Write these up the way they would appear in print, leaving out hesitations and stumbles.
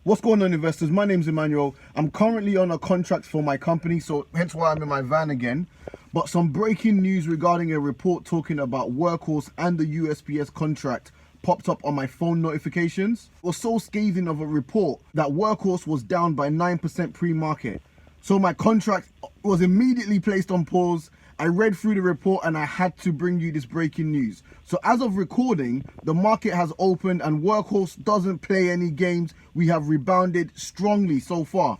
What's going on, investors? My name's Emmanuel. I'm currently on a contract for my company, so hence why I'm in my van again. But some breaking news regarding a report talking about Workhorse and the USPS contract popped up on my phone notifications. It was so scathing of a report that Workhorse was down by 9% pre-market. So my contract was immediately placed on pause. I read through the report and I had to bring you this breaking news. So as of recording, the market has opened and Workhorse doesn't play any games. We have rebounded strongly so far.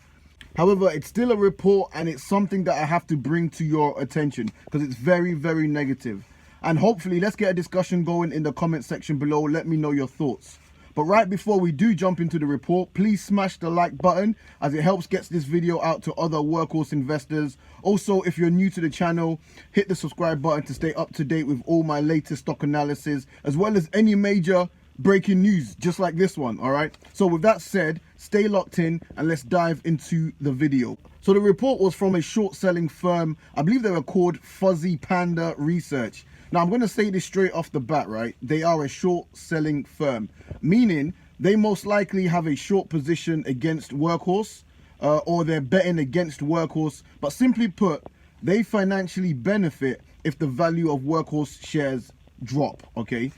However, it's still a report and it's something that I have to bring to your attention because it's very, very negative. And hopefully, let's get a discussion going in the comment section below. Let me know your thoughts. But right before we do jump into the report, please smash the like button as it helps get this video out to other Workhorse investors. Also, if you're new to the channel, hit the subscribe button to stay up to date with all my latest stock analysis, as well as any major breaking news, just like this one, all right? So with that said, stay locked in and let's dive into the video. So the report was from a short selling firm. I believe they were called Fuzzy Panda Research. Now, I'm going to say this straight off the bat, right? They are a short-selling firm, meaning they most likely have a short position against Workhorse or they're betting against Workhorse. But simply put, they financially benefit if the value of Workhorse shares drop, okay?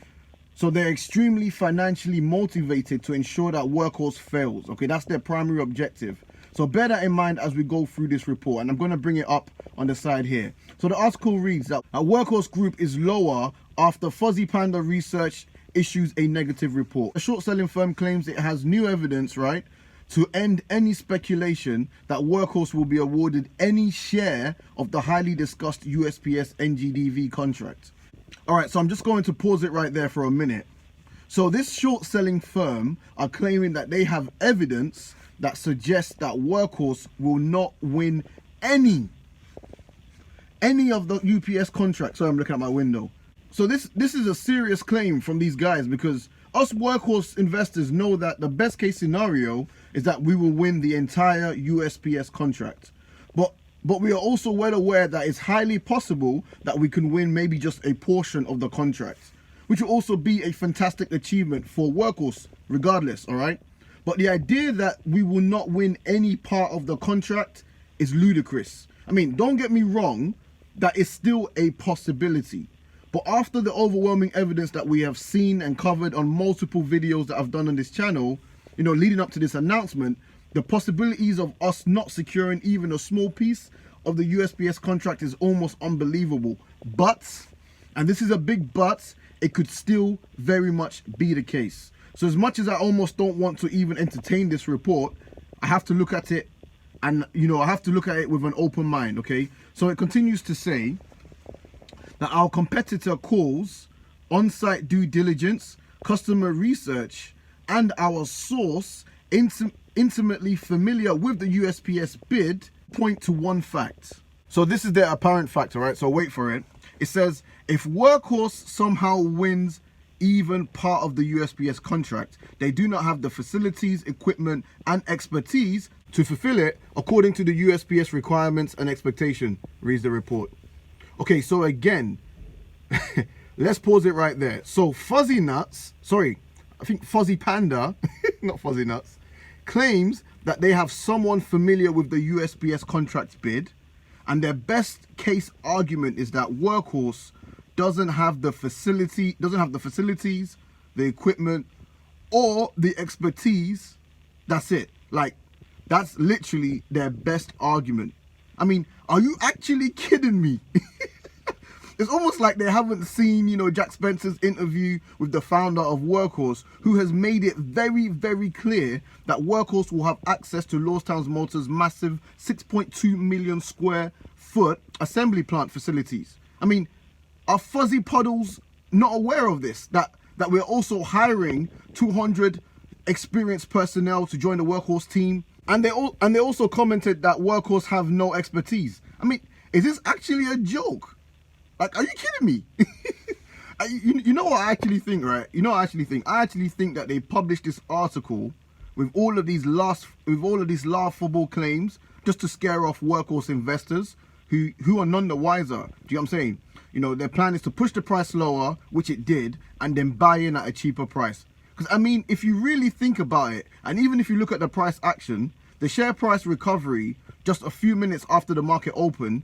So they're extremely financially motivated to ensure that Workhorse fails, okay? That's their primary objective. So bear that in mind as we go through this report, and I'm going to bring it up on the side here. So the article reads that a Workhorse Group is lower after Fuzzy Panda Research issues a negative report. A short-selling firm claims it has new evidence, right, to end any speculation that Workhorse will be awarded any share of the highly discussed USPS NGDV contract. All right, so I'm just going to pause it right there for a minute. So this short-selling firm are claiming that they have evidence that suggests that Workhorse will not win any of the UPS contracts. Sorry, I'm looking at my window. So this is a serious claim from these guys, because us Workhorse investors know that the best case scenario is that we will win the entire USPS contract. But we are also well aware that it's highly possible that we can win maybe just a portion of the contract, which will also be a fantastic achievement for Workhorse regardless, all right? But the idea that we will not win any part of the contract is ludicrous. I mean, don't get me wrong, that is still a possibility. But after the overwhelming evidence that we have seen and covered on multiple videos that I've done on this channel, you know, leading up to this announcement, the possibilities of us not securing even a small piece of the USPS contract is almost unbelievable. But, and this is a big but, it could still very much be the case. So as much as I almost don't want to even entertain this report, I have to look at it and, you know, I have to look at it with an open mind, okay? So it continues to say that our competitor calls on-site due diligence, customer research, and our source intimately familiar with the USPS bid point to one fact. So this is their apparent fact, all right? So wait for it. It says, if Workhorse somehow wins even part of the USPS contract, they do not have the facilities, equipment, and expertise to fulfill it according to the USPS requirements and expectation, reads the report. Okay, so again, let's pause it right there. So Fuzzy Panda, not Fuzzy Nuts, claims that they have someone familiar with the USPS contract bid, and their best case argument is that Workhorse doesn't have the facilities, the equipment, or the expertise. That's it. Like, that's literally their best argument. I mean, are you actually kidding me? It's almost like they haven't seen, you know, Jack Spencer's interview with the founder of Workhorse, who has made it very, very clear that Workhorse will have access to Lordstown Motors' massive 6.2 million square foot assembly plant facilities. I mean, are Fuzzy Puddles not aware of this? That we're also hiring 200 experienced personnel to join the Workhorse team, and they also commented that Workhorse have no expertise. I mean, is this actually a joke? Like, are you kidding me? You know what I actually think, right? You know what I actually think? I actually think that they published this article with all of these laughable claims just to scare off Workhorse investors who are none the wiser. Do you know what I'm saying? You know, their plan is to push the price lower, which it did, and then buy in at a cheaper price. Because I mean, if you really think about it, and even if you look at the price action, the share price recovery just a few minutes after the market opens,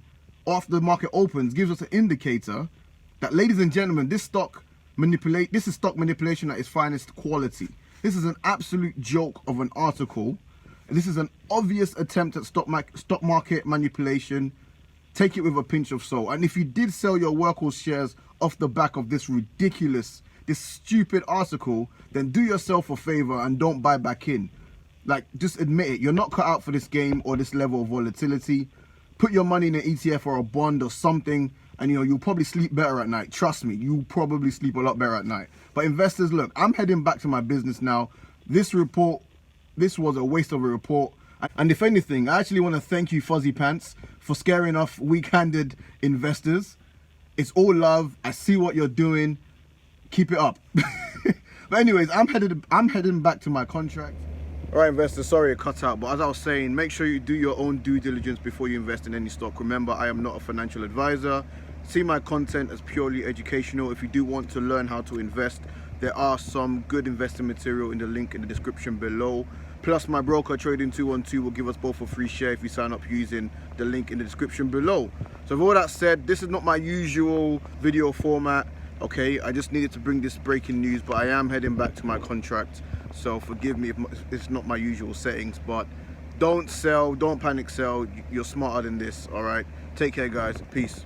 gives us an indicator that, ladies and gentlemen, this is stock manipulation at its finest quality. This is an absolute joke of an article. This is an obvious attempt at stock market manipulation. Take it with a pinch of salt. And if you did sell your Workhorse shares off the back of this stupid article, then do yourself a favor and don't buy back in. Like, just admit it. You're not cut out for this game or this level of volatility. Put your money in an ETF or a bond or something, and you'll probably sleep better at night. Trust me, you'll probably sleep a lot better at night. But investors, look, I'm heading back to my business now. This was a waste of a report. And if anything, I actually want to thank you, Fuzzy Pants, for scaring off weak-handed investors. It's all love. I see what you're doing. Keep it up. But anyways, I'm heading back to my contract. All right, investors, sorry it cut out, but as I was saying, make sure you do your own due diligence before you invest in any stock. Remember, I am not a financial advisor. See my content as purely educational. If you do want to learn how to invest, there are some good investing material in the link in the description below. Plus, my broker Trading 212 will give us both a free share if you sign up using the link in the description below. So with all that said, this is not my usual video format. Okay, I just needed to bring this breaking news, but I am heading back to my contract. So forgive me if it's not my usual settings, but don't sell, don't panic sell. You're smarter than this, all right? Take care, guys. Peace.